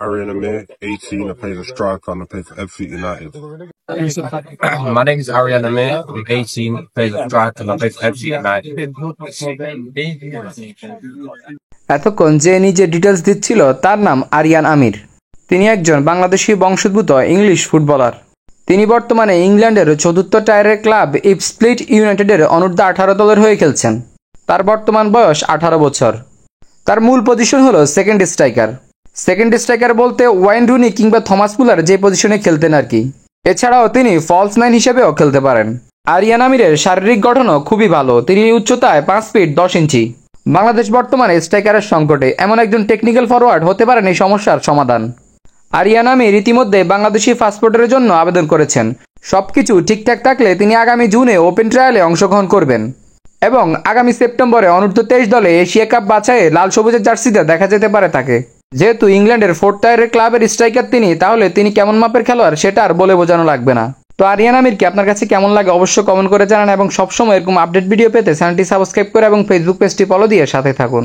Arian Amir, 18. I play as a striker and I play for FC United. My name is Arian Amir. I'm 18, play as a striker and I play for FC United. এতক্ষণ যে নিজে details দিচ্ছিল তার নাম আরিয়ান আমির। তিনি একজন বাংলাদেশি বংশোদ্ভূত English footballer. তিনি বর্তমানে ইংল্যান্ডের চতুর্থ টায়ারের ক্লাব ইপসউইচ ইউনাইটেডের অনূর্ধ্ব 18 দলের হয়ে খেলছেন। তার বর্তমান বয়স 18 বছর। তার মূল পজিশন হলো সেকেন্ড স্ট্রাইকার। সেকেন্ড স্ট্রাইকার বলতে ওয়াইন রুনি কিংবা থমাস মুলার যে পজিশনে খেলতেন আর কি। এছাড়াও তিনি ফলস নাইন হিসেবেও খেলতে পারেন। আরিয়ান আমিরের শারীরিক গঠনও খুবই ভালো। তিনি উচ্চতায় 5 ফিট 10 ইঞ্চি। বাংলাদেশ বর্তমানে স্ট্রাইকারের সংকটে, এমন একজন টেকনিক্যাল ফরওয়ার্ড হতে পারেন এই সমস্যার সমাধান। আরিয়ান আমির ইতিমধ্যে বাংলাদেশি পাসপোর্টের জন্য আবেদন করেছেন। সবকিছু ঠিকঠাক থাকলে তিনি আগামী জুনে ওপেন ট্রায়ালে অংশগ্রহণ করবেন এবং আগামী সেপ্টেম্বরে অনূর্ধ্ব 23 দলে এশিয়া কাপ বাছাইয়ে লাল সবুজের জার্সিতে দেখা যেতে পারে তাকে। যেহেতু ইংল্যান্ডের 4th টায়ারের ক্লাবের স্ট্রাইকার তিনি, তাহলে তিনি কেমন মাপের খেলোয়াড় সেটা আর বলে বোঝানো লাগবে না। তো আরিয়ান আমিরকে আপনার কাছে কেমন লাগে অবশ্যই কমেন্ট করে জানান এবং সবসময় এরকম আপডেট ভিডিও পেতে চ্যানেলটি সাবস্ক্রাইব করে এবং ফেসবুক পেজটি ফলো দিয়ে সাথে থাকুন।